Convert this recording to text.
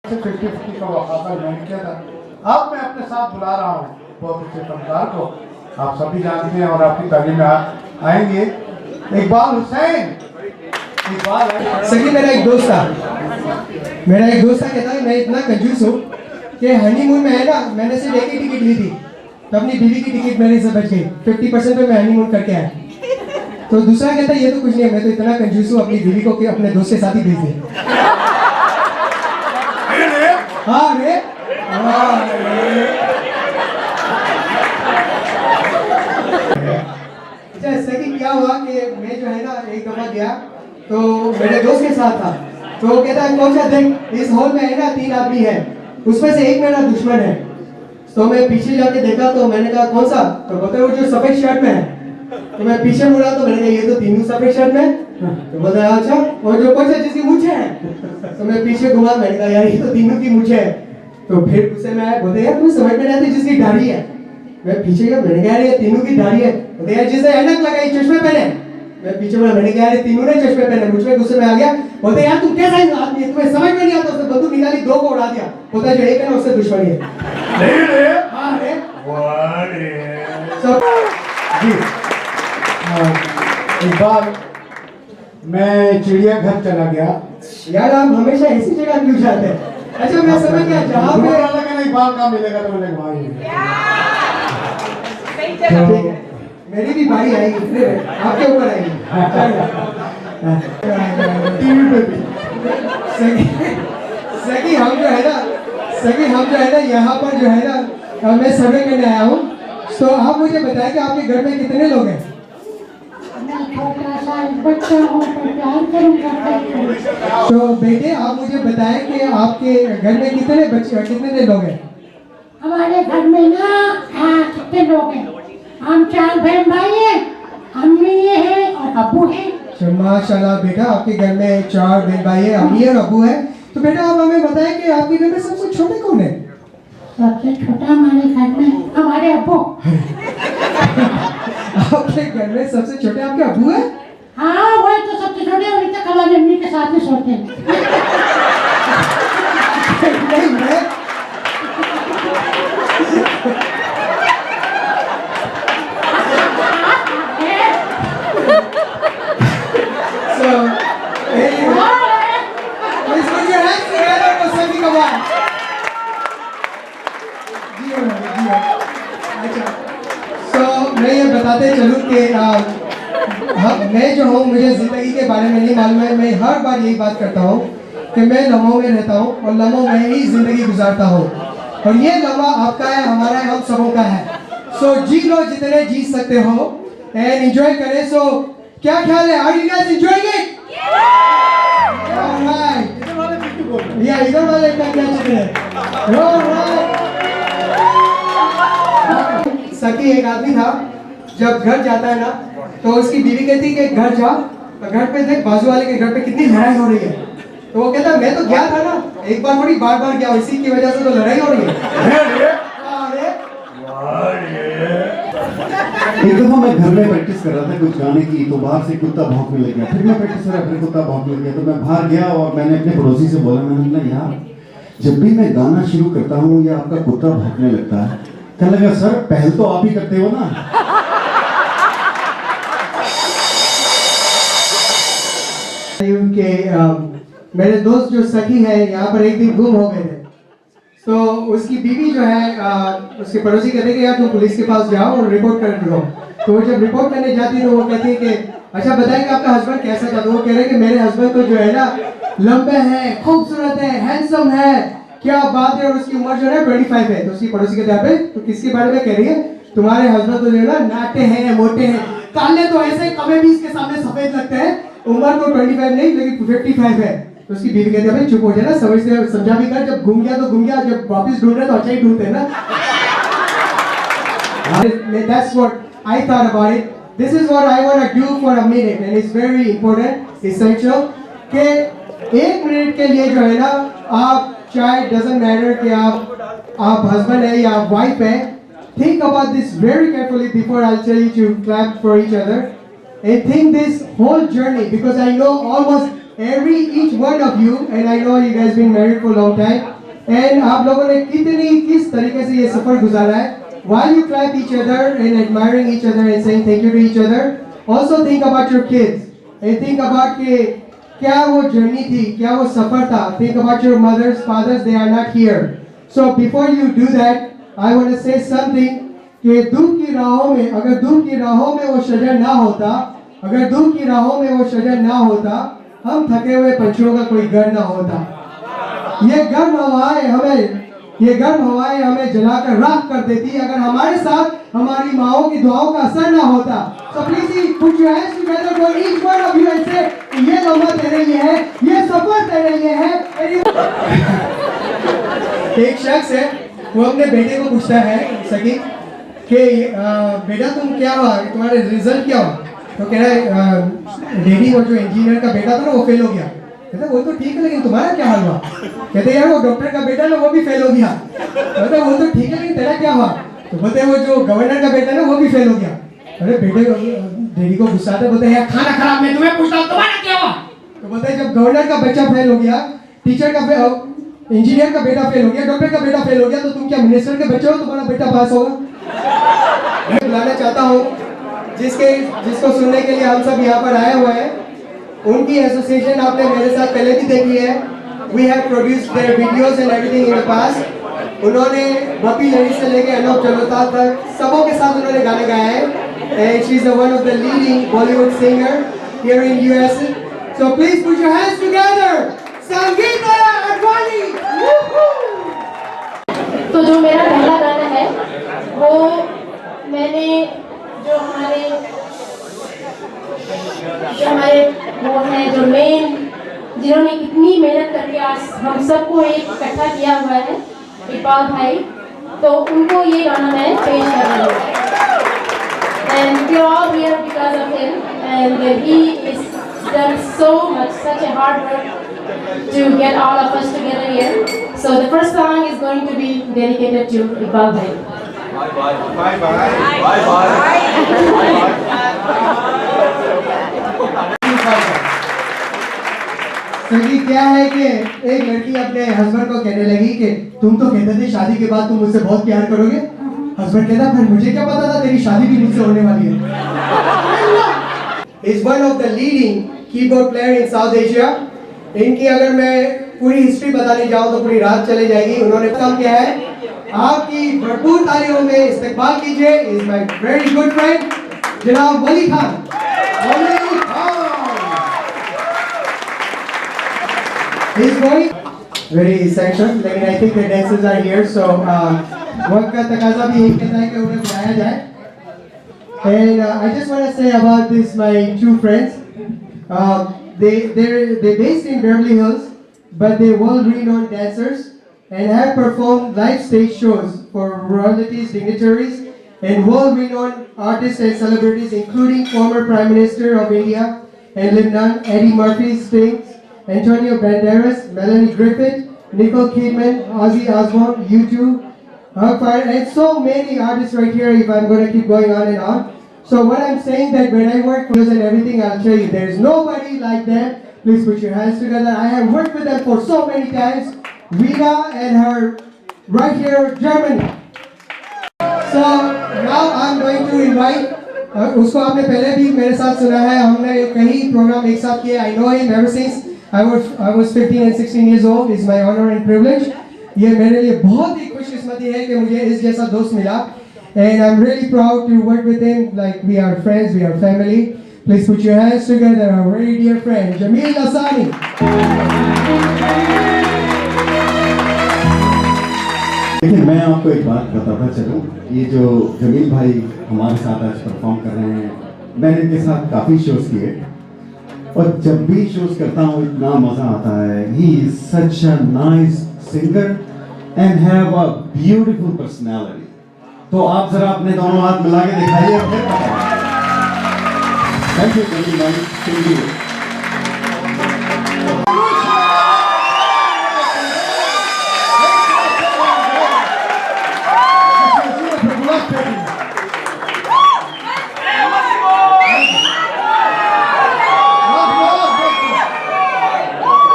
50-50 का वाक़ा मैंने किया था। अब मैं अपने साथ बुला रहा हूँ बहुत अच्छे फनकार को, आप सभी जानते हैं और आपकी तालीम में आएंगे। इकबाल हुसैन। सकी मेरा एक दोस्त था कहता है मैं इतना कंजूस हूँ कि हनीमून में है ना, मैंने सिर्फ एक ही टिकट ली थी तो अपनी बीवी की टिकट मेरे से बच गई। 50% पे मैं हनीमून करके आया। तो दूसरा कहता है ये तो कुछ नहीं है, मैं तो इतना कंजूस हूँ अपनी बीवी को कि अपने दोस्त के साथ ही भेज दिया। हाँ रे अच्छा सकी क्या हुआ कि मैं जो है ना एक दफा गया तो मेरे दोस्त के साथ था, तो वो कहता है कौन सा देख इस हॉल में है ना 3 आदमी है, उसमें से एक मेरा दुश्मन है। तो मैं पीछे जाके देखा तो मैंने कहा कौन सा, तो बोलते वो जो सफेद शर्ट में है। तो मैं पीछे मुड़ा तो मैंने कहा ये तो तीनों सफेद शर्ट में। तो बोलता है अच्छा और जो कौन सा जिसकी मूंछें है। तो मैं पीछे घुमा, मैंने कहा यार ये तो तीनों की मूंछें है। तो फिर उसे मैं बोलते यार तुम्हें समझ में नहीं आती जिसकी दाढ़ी है। मैं पीछे गया, मैंने कहा यार ये तीनों की दाढ़ी है। बोलते यार जिसने ऐनक लगाई चश्मे पहने। मैं पीछे बोला, मैंने कहा यार तीनों ने चश्मे पहने। मुझ में गुस्से में आ गया, बोलते यार तुम कैसा आदमी है, तुम्हें समझ में नहीं आता। उसने बंदूक निकाली, 2 को उड़ा दिया। बोलता जो एक है ना उससे दुश्मनी है। नहीं रे हाँ रे जी। इकबाल, मैं चिड़ियाघर चला गया। यार आप हमेशा ऐसी जगह क्यों जाते हैं? अच्छा मैं समझ गया जहाँ पे इकबाल कहाँ मिलेगा तो मैंने वहाँ ही। मेरी भी बारी आएगी, आपके ऊपर आएगी टीवी पे भी। सकी हम जो है ना यहाँ पर जो है ना मैं सर्वे करने आया हूँ। तो आप मुझे बताएं कि आपके घर में कितने लोग हैं? तो बेटे आप मुझे बताएं कि आपके घर में कितने लोग हैं? हमारे घर में ना कितने लोग हैं? हम 4 बहन भाई हैं, अम्मी है और अब्बू है। माशाल्लाह बेटा आपके घर में 4 बहन भाई है, अम्मी और अब्बू है। तो बेटा आप हमें बताएं कि आपके घर में सबसे छोटे कौन है? सबसे छोटा हमारे घर में हमारे अब्बू। आपके घर में सबसे छोटे आपके अब्बू है? हाँ वही तो सबसे छोटे, अभी तक हमारी अम्मी के साथ ही सोते हैं। नहीं मैं मैं ये बताते चलूं कि मैं जो हूँ मुझे ज़िंदगी के बारे में नहीं मालूम है। मैं हर बार यही बात करता हूँ कि मैं लम्हों में रहता हूँ और लम्हों में ही ज़िंदगी गुजारता हूँ और ये लम्हा आपका है, हमारा है, हम सबों का है। सो जी लो जितने जी सकते हो एंड एंजॉय करें। सो क्या ख्याल है? Are you guys enjoying it? Alright या इधर वाले का क्या चल रहा है? ऑलराइट। सकी एक आदमी था, जब घर जाता है ना तो उसकी बीवी कहती है कि घर जा, घर पे देख बाजू वाले के घर पे कितनी लड़ाई हो रही है। तो वो कहता मैं तो गया था ना, एक बार थोड़ी बार गया, इसी की वजह से तो लड़ाई हो रही है। एक दफा मैं घर में प्रैक्टिस कर रहा था कुछ गाने की, तो बाहर से कुत्ता भौंकने लग गया। फिर मैं प्रैक्टिस कर रहा, फिर कुत्ता भौंकने लग गया। तो मैं बाहर गया और मैंने अपने पड़ोसी से बोला, मैंने बोला यार जब भी मैं गाना शुरू करता हूँ या आपका कुत्ता भौंकने लगता है। कहने लगा सर पहल तो आप ही करते हो ना। कि मेरे दोस्त जो सखी है यहाँ पर एक दिन गुम हो गए थे। तो उसकी बीवी जो है उसके पड़ोसी कहते कि यार तुम पुलिस के पास जाओ और रिपोर्ट कर दो। तो वो जब रिपोर्ट करने जाती है तो वो कहती है कि अच्छा बताएं कि आपका हस्बैंड कैसा था। तो वो कह रहे हैं कि मेरे हस्बैंड तो जो है ना लंबे हैं, खूबसूरत है, हैंडसम है, क्या बात है, और उसकी उम्र जो है 25 है। तो उसकी पड़ोसी कहते हैं तो किसके बारे में कह रही है? तुम्हारे हस्बैंड तो जो है ना नाटे हैं, मोटे हैं, काले तो ऐसे कभी भी इसके सामने सफेद लगते हैं, उम्र तो 25 नहीं लेकिन 55 है। तो उसकी बीवी कहती है भाई चुप हो जाए ना, समझ से समझा भी कर, जब घूम गया तो घूम गया, जब वापस ढूंढ रहे तो अच्छा ही ढूंढते हैं ना। That's what I thought about it. This is what I want to do for a minute and it's very important, essential कि 1 मिनट के लिए जो है ना आप चाहे doesn't matter कि आप हस्बैंड है या आप वाइफ है, think about this very carefully before I'll tell you to clap for each other and think this whole journey, because I know almost each one of you, and I know you guys been married for a long time, and आप लोगों ने किस तरीके से ये सफर गुजारा है. While you clap each other and admiring each other and saying thank you to each other, also think about your kids and think about कि क्या वो जर्नी थी, क्या वो सफर था. Think about your mothers, fathers, they are not here. So before you do that, I want to say something कि दुख की राहों में, अगर दुख की राहों में वो शजर ना होता, अगर दुख की राहों में वो शजर ना होता, हम थके हुए पंछियों का कोई घर ना होता. ये गर्म हवाएं हमें जलाकर राख कर देती अगर हमारे साथ हमारी माओं की दुआओं का असर ना होता. So please put your hands together for each one of you and say ये लम्हा तेरे लिए है, ये सफर तेरे लिए है. एक शख्स है, वो अपने बेटे को पूछता है सकी कि बेटा तुम क्या हुआ, तुम्हारे रिजल्ट क्या हुआ. तो कह रहा है डैडी वो जो इंजीनियर का बेटा था ना वो फेल हो गया. कहते वो तो ठीक है लेकिन तुम्हारा क्या हाल हुआ. कहते यार वो डॉक्टर का बेटा ना वो भी फेल हो गया. कहते वो तो ठीक है लेकिन तेरा क्या हुआ. तो बोलते वो जो गवर्नर का बेटा ना वो भी फेल हो गया. अरे बेटे डैडी को गुस्सा आता, बोलते यार खाना खराब मैं तुम्हें पूछता हूँ तुम्हारा क्या हुआ. तो बोलते जब गवर्नर का बच्चा फेल हो गया, टीचर का इंजीनियर का बेटा फेल हो गया, डॉक्टर का बेटा फेल हो गया, तो तुम क्या मिनिस्टर के बच्चे हो, तुम्हारा बेटा पास होगा. मैं बुलाना चाहता हूँ जिसको सुनने के लिए हम सब यहाँ पर आए हुए हैं. उनकी एसोसिएशन आपने मेरे साथ पहले भी देखी है. We have produced their videos and everything in the past. उन्होंने बपी लड़ी से लेके अनूप जलोटा तक सबों के साथ उन्होंने गाने गाए हैं. And she is one of the leading Bollywood singer here in US. So please put your hands together. Sangeeta Advani. तो जो मेरा पहला गाना है वो मैंने जो हमारे वो हैं जो मेन जिन्होंने इतनी मेहनत करके आज हम सबको एक इकट्ठा किया हुआ है, इकबाल भाई, तो उनको ये गाना मैं पेश कर रही हूँ. And we are all here because of him, and he is done so much, such a hard work to get all of us together here. So the first song is going to be dedicated to Iqbal bhai. Bye bye. Bye bye. Bye bye. सही क्या है कि एक लड़की अपने husband को कहने लगी कि तुम तो कहते थे शादी के बाद तुम मुझसे बहुत प्यार करोगे. हस्बैंड कहता फिर मुझे क्या पता था तेरी शादी भी मुझसे होने वाली है. Is one of the leading keyboard player in South Asia. इनकी अगर मैं पूरी हिस्ट्री बताने जाऊं तो पूरी रात चले जाएगी. उन्होंने काम किया है. आपकी भरपूर तालियों में इस्तकबाल कीजिए is my very good friend जनाब वली Khan. He's going very essential. लेकिन I think the dancers are here, so वक्त का तकाजा भी यही कहता है कि उन्हें बुलाया जाए. And I just want to say about this my two friends. They're based in Beverly Hills, but they're world-renowned dancers and have performed live stage shows for royalties, dignitaries, and world-renowned artists and celebrities, including former Prime Minister of India and Lebanon, Eddie Murphy, Sting, Antonio Banderas, Melanie Griffith, Nicole Kidman, Ozzy Osbourne, U2, and so many artists right here. If I'm going to keep going on and on. So what I'm saying that when I work with and everything, I'll tell you, there's nobody like them. Please put your hands together. I have worked with them for so many times. Rita and her right here, Germany. So now I'm going to invite. उसको आपने पहले भी मेरे साथ सुना है. हमने कई प्रोग्राम एक साथ किए. I know him ever since I was 15 and 16 years old. It's my honor and privilege. ये मेरे लिए बहुत ही खुशकिस्मती है कि मुझे इस जैसा दोस्त मिला. And I'm really proud to work with him. Like we are friends, we are family. Please put your hands together. Our very dear friend, Jamil Lasani. देखिए मैं आपको एक बात बताता चलूँ. ये जो जमील भाई हमारे साथ आज परफॉर्म कर रहे हैं, मैंने इनके साथ काफ़ी शोज किए और जब भी शोज करता हूँ इतना मज़ा आता है. He is such a nice singer and have a beautiful personality. तो आप जरा अपने दोनों हाथ मिला के दिखाइए. थैंक यू जमील भाई. Thank you.